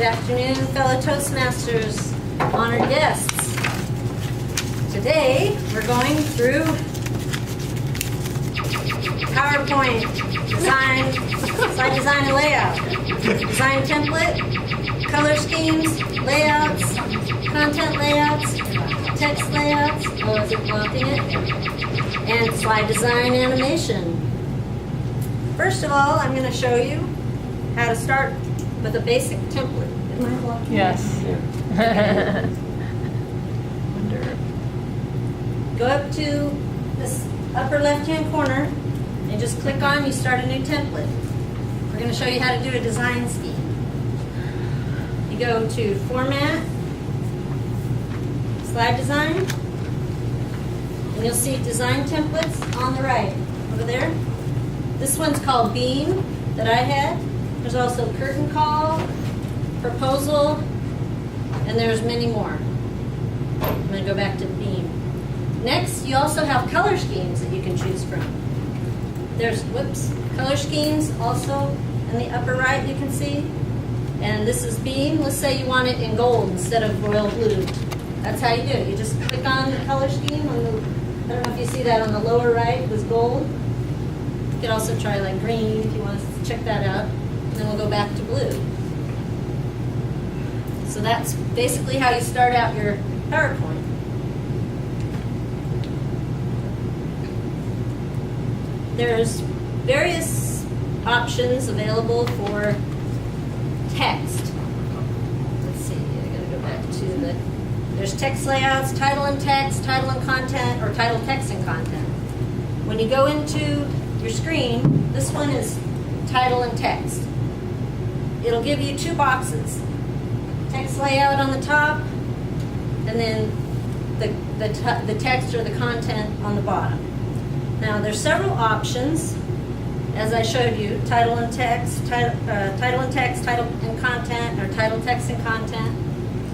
afternoon, fellow Toastmasters, honored guests. Today, we're going through PowerPoint, design, slide design and layout, design template, color schemes, layouts, content layouts, text layouts, oh, is it blocking it? And slide design animation. First of all, I'm going to show you how to start with a basic template. Am I blocking it? Yes. Go up to this upper left-hand corner and just click on, you start a new template. We're going to show you how to do a design scheme. You go to Format, Slide Design, and you'll see Design Templates on the right, over there. This one's called Beam that I had. There's also Curtain Call, Proposal, and there's many more. I'm going to go back to Beam. Next, you also have color schemes that you can choose from. There's, color schemes also in the upper right you can see. And this is Beam. Let's say you want it in gold instead of royal blue. That's how you do it. You just click on the color scheme. I don't know if you see that on the lower right with gold. You could also try like green if you want to check that out. And then we'll go back to blue. So that's basically how you start out your PowerPoint. There's various options available for text. Let's see, I gotta go back to there's text layouts, title and text, title and content, or title, text, and content. When you go into your screen, this one is title and text. It'll give you two boxes. Text layout on the top, and then the text or the content on the bottom. Now there's several options, as I showed you, title and text, title and content, or title, text, and content.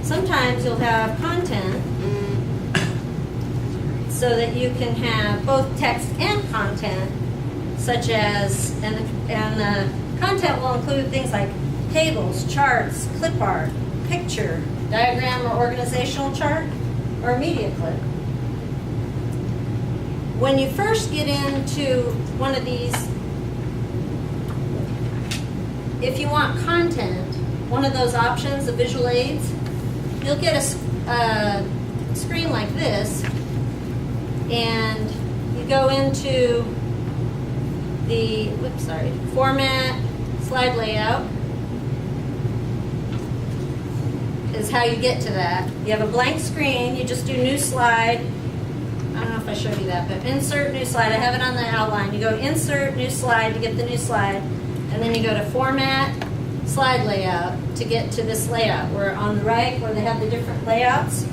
Sometimes you'll have content so that you can have both text and content, such as, and the content will include things like tables, charts, clip art, picture, diagram or organizational chart, or media clip. When you first get into one of these, if you want content, one of those options, the visual aids, you'll get a screen like this, and you go into the, format, slide layout, is how you get to that. You have a blank screen, you just do new slide. I don't know if I showed you that, but insert new slide. I have it on the outline. You go insert new slide to get the new slide, and then you go to format, slide layout to get to this layout. Where on the right, where they have the different layouts.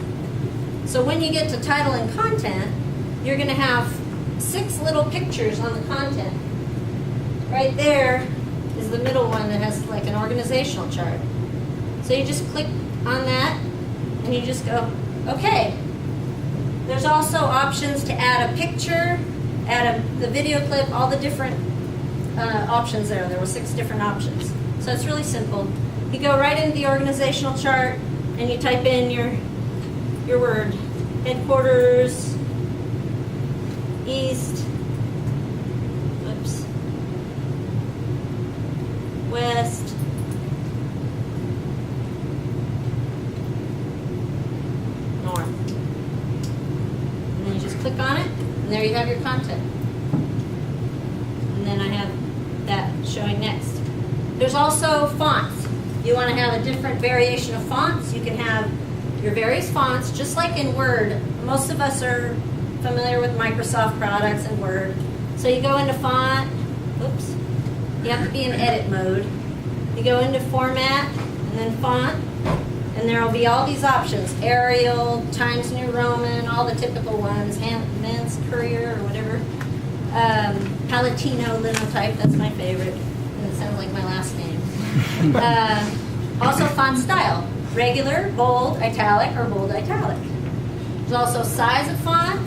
So when you get to title and content, you're going to have 6 little pictures on the content. Right there is the middle one that has like an organizational chart. So you just click on that, and you just go, okay. There's also options to add a picture, add the video clip, all the different options there. There were 6 different options. So it's really simple. You go right into the organizational chart and you type in your word. Headquarters, east, west, north. Click on it, and there you have your content. And then I have that showing next. There's also fonts. You want to have a different variation of fonts. You can have your various fonts, just like in Word. Most of us are familiar with Microsoft products and Word. So you go into font, you have to be in edit mode. You go into format, and then font, and there will be all these options: Arial, Times New Roman, all the typical ones, Men's Courier or whatever. Palatino Linotype, that's my favorite. And it sounds like my last name. Also font style: regular, bold, italic, or bold italic. There's also size of font,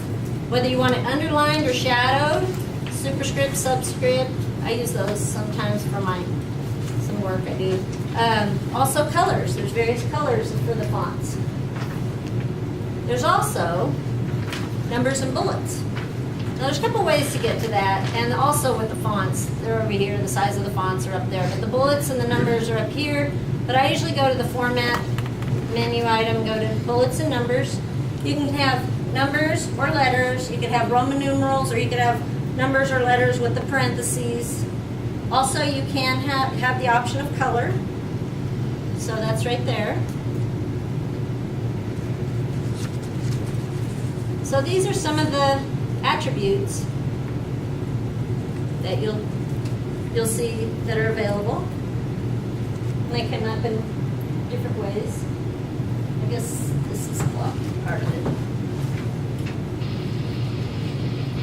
whether you want it underlined or shadowed, superscript, subscript. I use those sometimes for some work I do. Also colors. There's various colors for the fonts. There's also numbers and bullets. Now, there's a couple ways to get to that, and also with the fonts. They're over here. The size of the fonts are up there, but the bullets and the numbers are up here. But I usually go to the format menu item, go to bullets and numbers. You can have numbers or letters. You could have Roman numerals, or you could have numbers or letters with the parentheses. Also, you can have the option of color. So that's right there. So these are some of the attributes that you'll see that are available. And they come up in different ways. I guess this is part of it.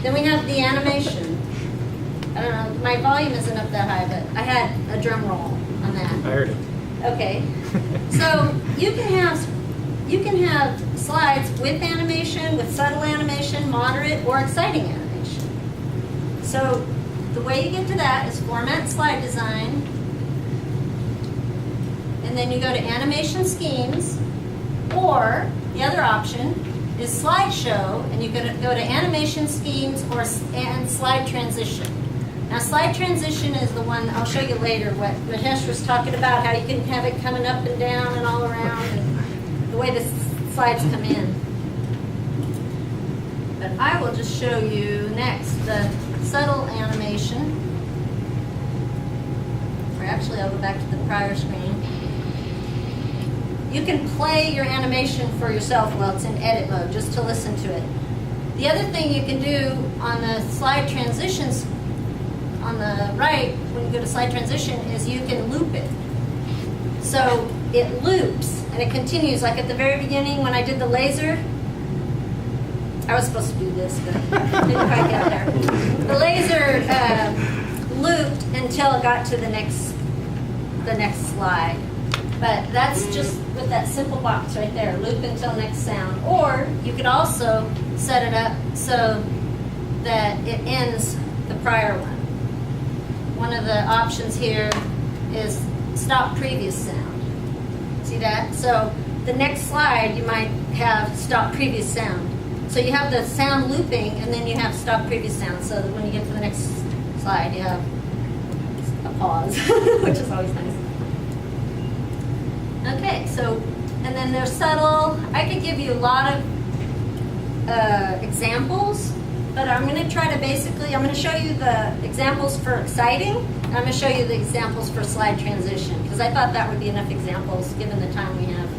Then we have the animation. I don't know, my volume isn't up that high, but I had a drum roll on that. I heard it. Okay. So you can have slides with animation, with subtle animation, moderate, or exciting animation. So the way you get to that is Format Slide Design, and then you go to Animation Schemes, or the other option is Slideshow, and you go to Animation Schemes and Slide Transition. Now, Slide Transition is the one I'll show you later. What Mahesh was talking about, how you can have it coming up and down and all around, and the way the slides come in. But I will just show you next the subtle animation. Or actually, I'll go back to the prior screen. You can play your animation for yourself while it's in edit mode, just to listen to it. The other thing you can do on the slide transitions on the right, when you go to slide transition, is you can loop it. So it loops and it continues. Like at the very beginning when I did the laser, I was supposed to do this, but didn't quite get there. The laser looped until it got to the next slide. But that's just with that simple box right there, loop until next sound. Or you could also set it up so that it ends the prior one. One of the options here is stop previous sound. See that? So the next slide you might have stop previous sound. So you have the sound looping and then you have stop previous sound, so that when you get to the next slide you have a pause, which is always nice. Okay, so, and then there's subtle. I could give you a lot of examples, but I'm going to try to I'm going to show you the examples for exciting, and I'm going to show you the examples for slide transition, because I thought that would be enough examples given the time we have.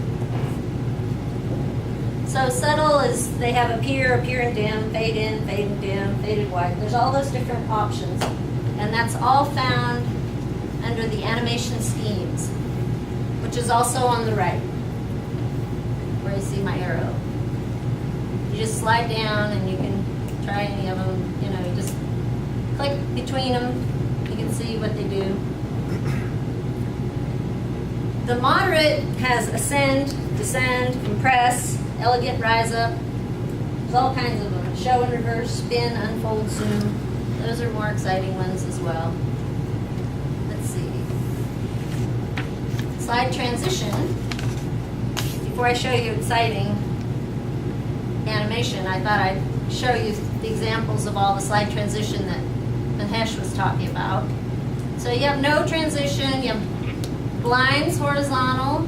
So subtle is, they have appear and dim, fade in, dim, faded white. There's all those different options, and that's all found under the animation schemes, which is also on the right, where you see my arrow. You just slide down and you can try any of them. You know, you just click between them. You can see what they do. The moderate has ascend, descend, compress, elegant, rise up. There's all kinds of them. Show and reverse, spin, unfold, zoom. Those are more exciting ones as well. Let's see. Slide transition. Before I show you exciting animation, I thought I'd show you the examples of all the slide transition that Mahesh was talking about. So you have no transition, you have blinds horizontal,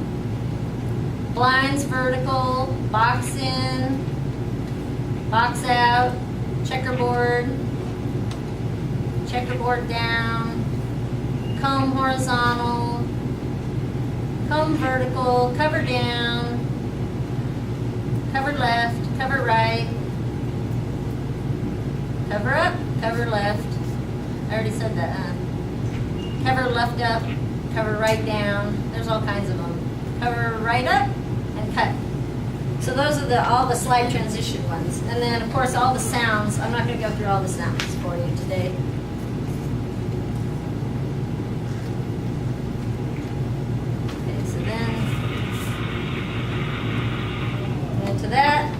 blinds vertical, box in, box out, checkerboard down, comb horizontal, comb vertical, cover down, cover left, cover right, cover up, cover left. I already said that, huh? Cover left up, cover right down. There's all kinds of them. Cover right up and cut. So those are all the slide transition ones. And then, of course, all the sounds. I'm not going to go through all the sounds for you today. To that.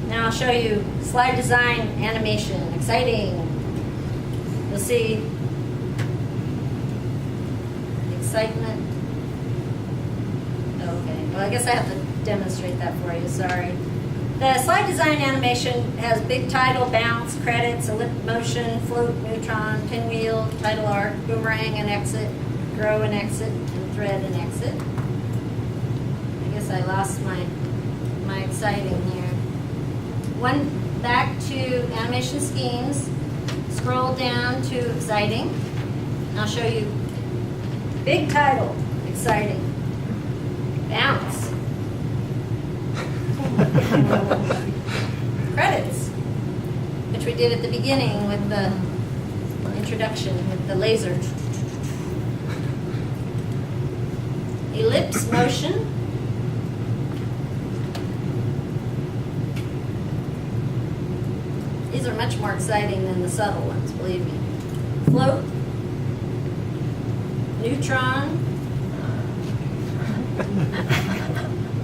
Now I'll show you slide design animation. Exciting. You'll see excitement Well, I guess I have to demonstrate that for you, sorry. The slide design animation has big title, bounce, credits, ellipse motion, float, neutron, pinwheel, title arc, boomerang and exit, grow and exit, and thread and exit. I guess I lost my exciting here. One back to animation schemes, scroll down to exciting. I'll show you big title, exciting, bounce, credits, which we did at the beginning with the introduction with the laser, ellipse motion, these are much more exciting than the subtle ones, believe me, float, neutron,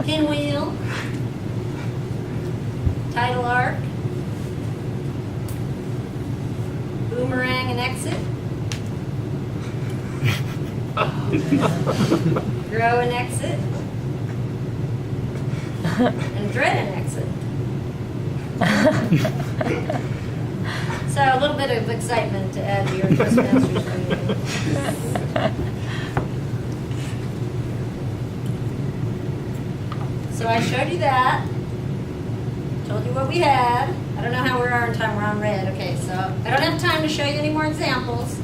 pinwheel, title arc, boomerang and exit, grow and exit, and thread and exit. So a little bit of excitement to add to your Toastmasters meeting. So I showed you that, told you what we had. I don't know how we are in time, we're on red. Okay, so I don't have time to show you any more examples.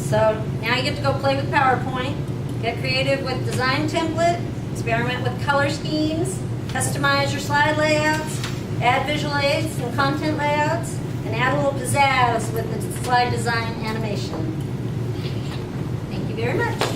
So now you get to go play with PowerPoint, get creative with design template, experiment with color schemes, customize your slide layouts, add visual aids and content layouts, and add a little pizzazz with the slide design animation. Thank you very much.